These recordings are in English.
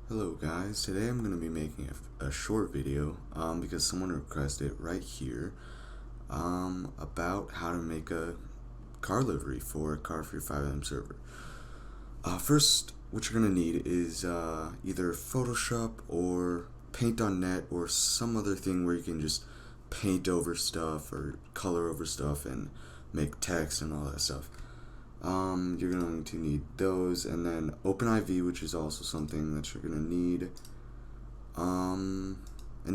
Hello guys, today I'm going to be making a short video because someone requested it right here about how to make a car livery for a car for your FiveM server. First, what you're going to need is either Photoshop or Paint.net or some other thing where you can just paint over stuff or color over stuff and make text and all that stuff. You're going to need those, and then OpenIV, which is also something that you're going to need. And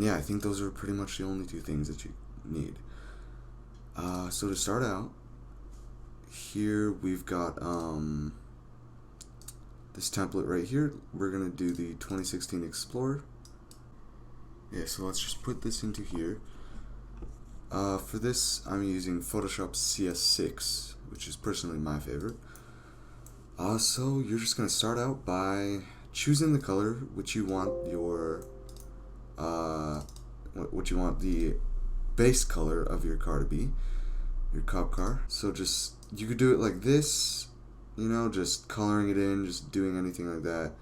yeah, I think those are pretty much the only two things that you need. So to start out, here we've got this template right here. We're going to do the 2016 Explorer. Yeah, so let's just put this into here. For this, I'm using Photoshop CS6, which is personally my favorite. So you're just going to start out by choosing the color which you want your what you want the base color of your car to be, your cop car. So just, you could do it like this, you know, just coloring it in, just doing anything like that.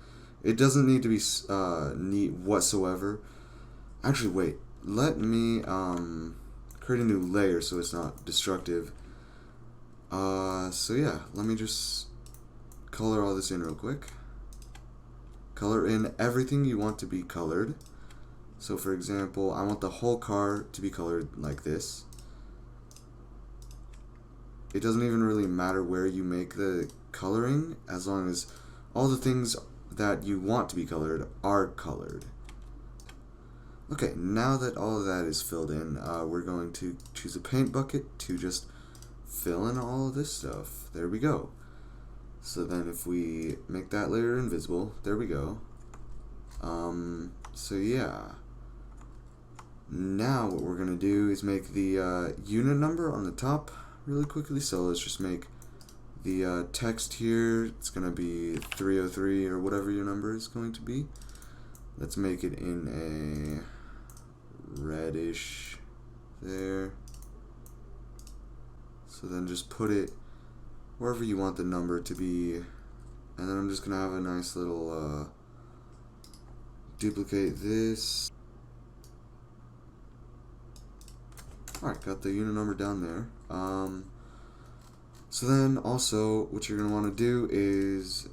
It doesn't need to be neat whatsoever. Actually, wait, let me create a new layer so it's not destructive. So yeah, let me just color all this in real quick. Color in everything you want to be colored. So for example, I want the whole car to be colored like this. It doesn't even really matter where you make the coloring, as long as all the things that you want to be colored are colored. Okay, now that all of that is filled in, we're going to choose a paint bucket to just fill in all of this stuff. There we go. So then if we make that layer invisible, there we go. So yeah. Now what we're going to do is make the unit number on the top really quickly. So let's just make the text here. It's going to be 303 or whatever your number is going to be. Let's make it in a reddish there. So then just put it wherever you want the number to be, and then I'm just gonna have a nice little duplicate this. Alright, got the unit number down there. So then also what you're gonna want to do is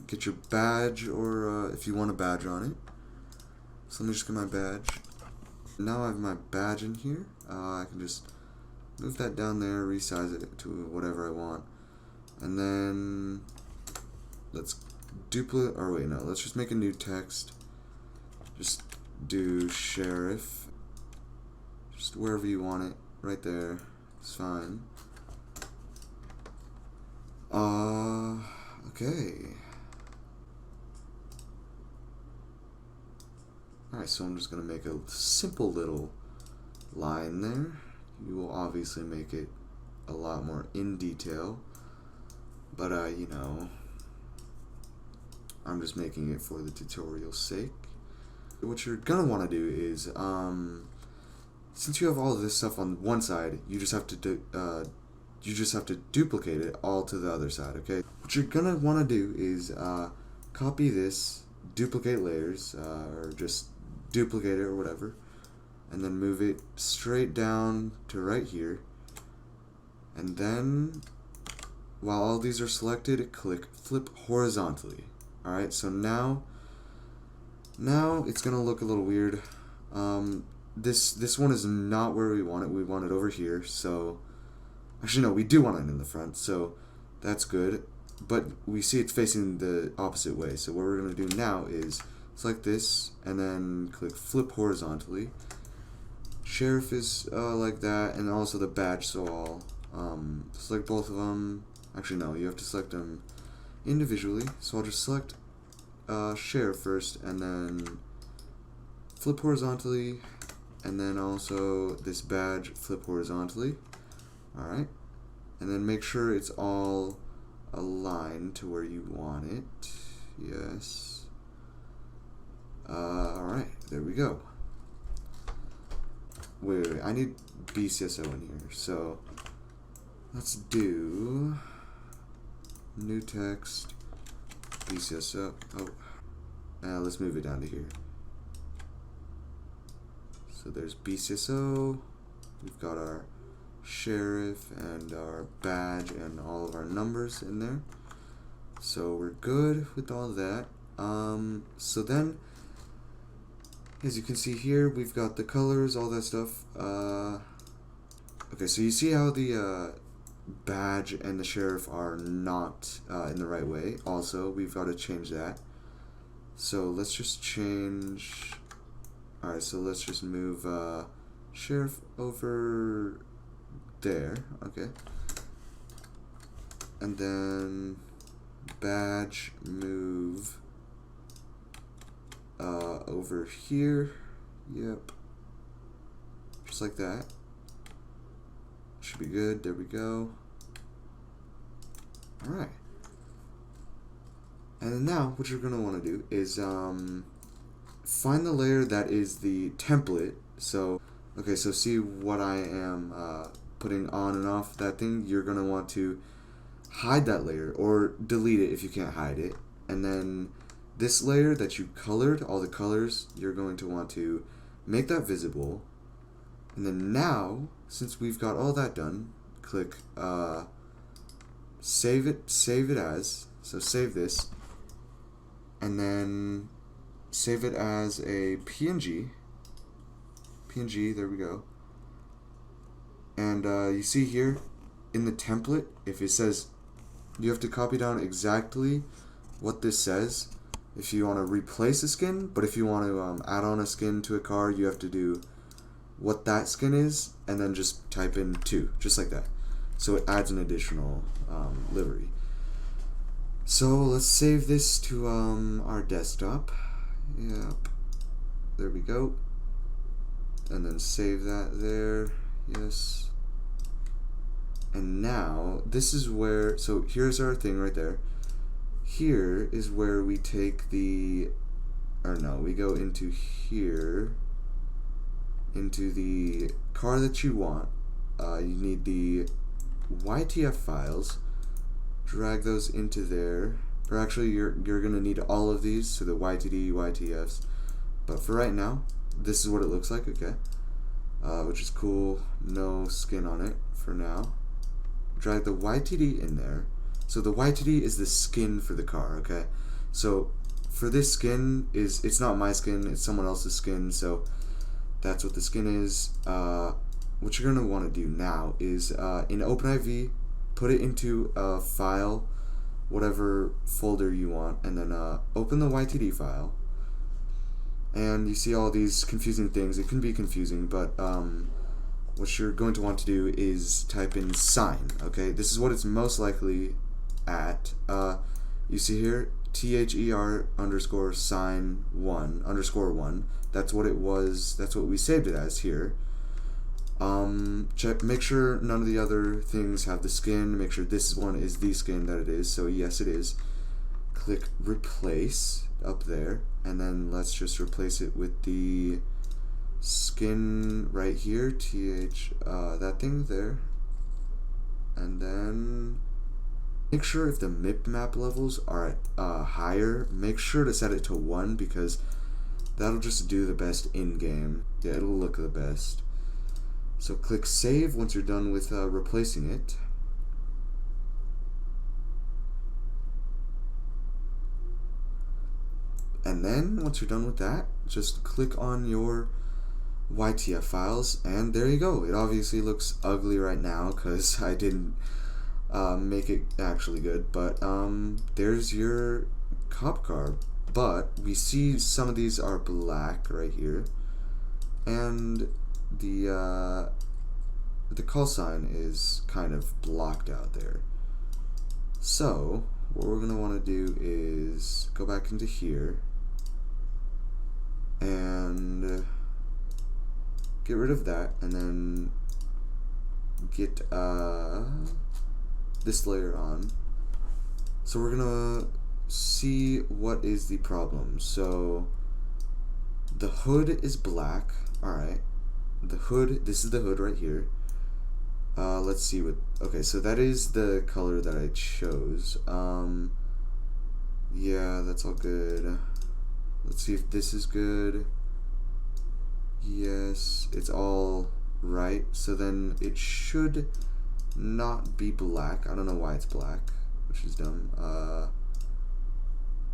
get your badge, or if you want a badge on it. So let me just get my badge. Now I have my badge in here. I can just move that down there, resize it to whatever I want, and then let's duplicate, or wait, no, let's just make a new text. Just do sheriff, just wherever you want it, right there, it's fine. Okay. Alright, so I'm just gonna make a simple little line there. You will obviously make it a lot more in detail, but you know, I'm just making it for the tutorial's sake. What you're gonna want to do is, since you have all of this stuff on one side, you just have to duplicate it all to the other side. Okay. What you're gonna want to do is copy this, duplicate layers, or just duplicate it or whatever, and then move it straight down to right here. And then, while all these are selected, click flip horizontally. Alright, so now it's gonna look a little weird. This one is not where we want it. We want it over here. So actually no, we do want it in the front, so that's good. But we see it's facing the opposite way. So what we're gonna do now is select this and then click flip horizontally. Sheriff is like that, and also the badge, so I'll select both of them. Actually no, you have to select them individually, so I'll just select sheriff first, and then flip horizontally, and then also this badge, flip horizontally. Alright, and then make sure it's all aligned to where you want it. Yes. Alright, there we go. Wait, I need BCSO in here, so let's do new text, BCSO. Oh, Let's move it down to here. So there's BCSO, we've got our sheriff and our badge and all of our numbers in there. So we're good with all that. So then, as you can see here, we've got the colors, all that stuff. Okay, so you see how the badge and the sheriff are not in the right way. Also, we've got to change that. So let's just change. Alright, so let's just move sheriff over there. Okay. And then badge move over here. Yep. Just like that. Should be good. There we go. Alright. And then now what you're going to want to do is find the layer that is the template. So, okay, so see what I am putting on and off that thing. You're going to want to hide that layer or delete it if you can't hide it. And then this layer that you colored, all the colors, you're going to want to make that visible. And then now, since we've got all that done, click save it as. So save this. And then save it as a PNG. There we go. And you see here in the template, if it says, you have to copy down exactly what this says if you want to replace a skin. But if you want to add on a skin to a car, you have to do what that skin is and then just type in 2, just like that. So it adds an additional livery. So let's save this to our desktop. Yep. There we go. And then save that there. Yes. And now this is where, so here's our thing right there. Here is where we take the, or no, we go into here, into the car that you want. You need the YTF files. Drag those into there. Or actually, you're gonna need all of these, so the YTD, YTFs. But for right now, this is what it looks like. Okay, which is cool. No skin on it for now. Drag the YTD in there. So the YTD is the skin for the car. Okay, so for this skin it's not my skin, it's someone else's skin. So that's what the skin is. What you're gonna want to do now is in OpenIV, put it into a file, whatever folder you want, and then open the YTD file. And you see all these confusing things. It can be confusing, but what you're going to want to do is type in sign. Okay, this is what it's most likely at. You see here, THER underscore sign 1 underscore 1. That's what it was. That's what we saved it as here. Make sure none of the other things have the skin. Make sure this one is the skin that it is. So yes, it is. Click replace up there, and then let's just replace it with the skin right here. That thing there, and then make sure if the MIP map levels are at higher, make sure to set it to 1 because that'll just do the best in game. Yeah, it'll look the best. So click save once you're done with replacing it. And then once you're done with that, just click on your YTF files, and there you go. It obviously looks ugly right now because I didn't make it actually good, but there's your cop car. But we see some of these are black right here, and the call sign is kind of blocked out there. So what we're gonna want to do is go back into here and get rid of that, and then get this layer on. So we're gonna see what is the problem. So the hood is black. Alright, the hood, this is the hood right here. Let's see what, okay, so that is the color that I chose. Yeah, that's all good. Let's see if this is good. Yes, it's all right. So then it should not be black. I don't know why it's black, which is dumb.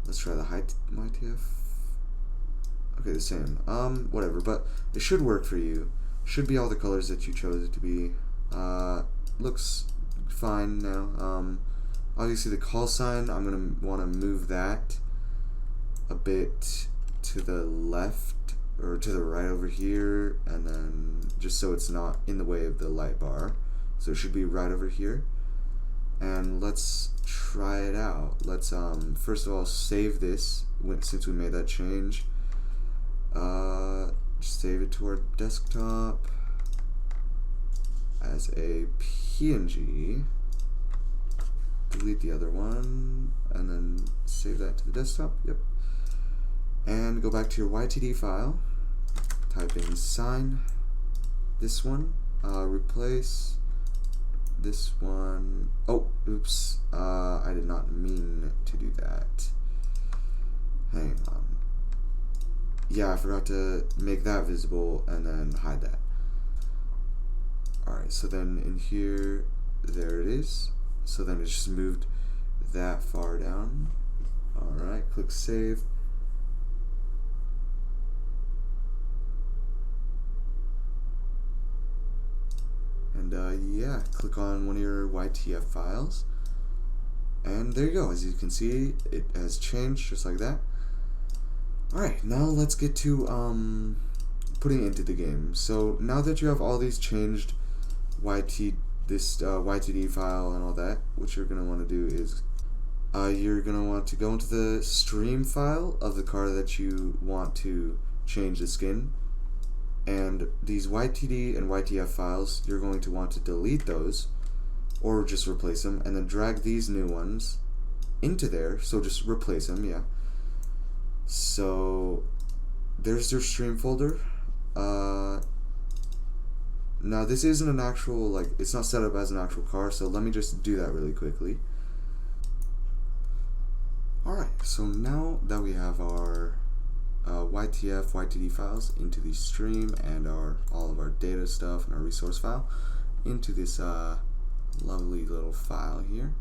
Let's try the height YTF. Okay, the same. Whatever, but it should work for you. Should be all the colors that you chose it to be. Looks fine now. Obviously the call sign, I'm gonna want to move that a bit to the left or to the right over here, and then just so it's not in the way of the light bar. So it should be right over here. And let's try it out. Let's first of all save this since we made that change. Just save it to our desktop as a PNG. Delete the other one and then save that to the desktop. Yep. And go back to your YTD file. Type in sign. This one. Replace this one. Oh, oops. I did not mean to do that. Hang on. Yeah, I forgot to make that visible and then hide that. Alright, so then in here, there it is. So then it just moved that far down. Alright, click save. And yeah, click on one of your YTF files. And there you go. As you can see, it has changed just like that. Alright, now let's get to putting it into the game. So now that you have all these changed YTD file and all that, what you're going to want to do is you're going to want to go into the stream file of the car that you want to change the skin. And these YTD and YTF files, you're going to want to delete those or just replace them, and then drag these new ones into there. So just replace them, yeah. So there's your stream folder. Now this isn't an actual, like, it's not set up as an actual car, so let me just do that really quickly. Alright, so now that we have our YTF, YTD files into the stream and all of our data stuff and our resource file into this lovely little file here,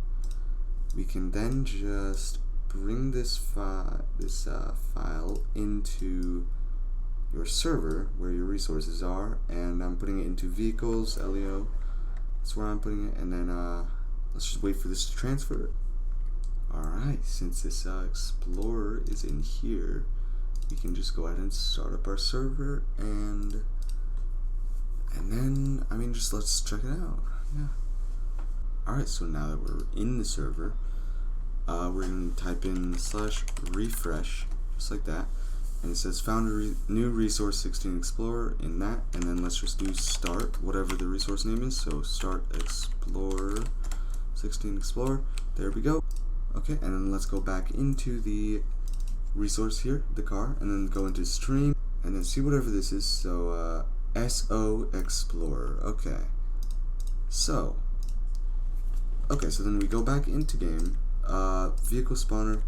we can then just bring this file into your server where your resources are, and I'm putting it into vehicles, LEO. That's where I'm putting it, and then let's just wait for this to transfer. Alright, since this Explorer is in here, we can just go ahead and start up our server, and then, I mean, just let's check it out. Yeah. Alright, so now that we're in the server, we're going to type in /refresh, just like that, and it says found a new resource 16 Explorer in that, and then let's just do start, whatever the resource name is, so start Explorer 16 Explorer, there we go. Okay, and then let's go back into the resource here, the car, and then go into stream, and then see whatever this is, so SO Explorer, okay. So then we go back into game, vehicle spawner,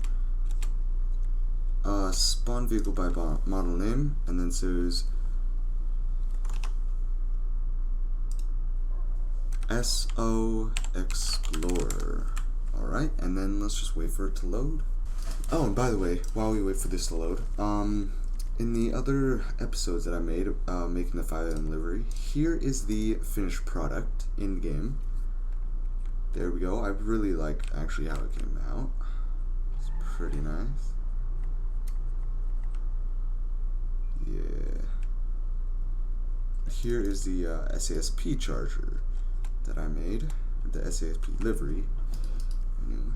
spawn vehicle by model name, and then says SO Explorer. Alright, and then let's just wait for it to load. Oh, and by the way, while we wait for this to load, in the other episodes that I made, making the FiveM livery, here is the finished product in game. There we go. I really like actually how it came out. It's pretty nice. Yeah. Here is the SASP charger that I made, the SASP livery. Anyway.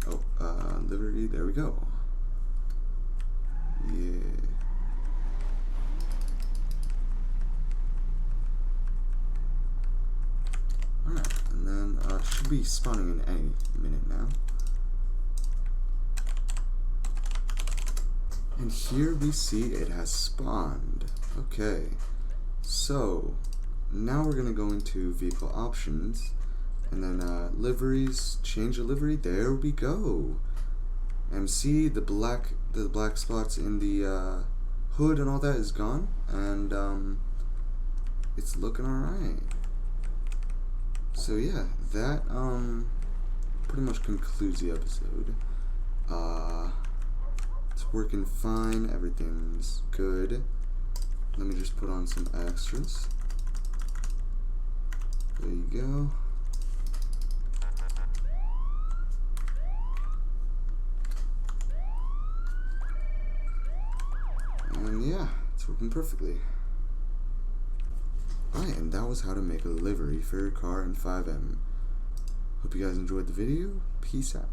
Oh, livery, there we go. Yeah. Alright, and then should be spawning in any minute now. And here we see it has spawned. Okay, so now we're going to go into vehicle options, And then liveries, change the livery. There we go. And see the black spots in the hood and all that is gone, and it's looking alright. So yeah, that pretty much concludes the episode. It's working fine, everything's good. Let me just put on some extras. There you go. And yeah, it's working perfectly. Alright, and that was how to make a livery for your car in FiveM. Hope you guys enjoyed the video. Peace out.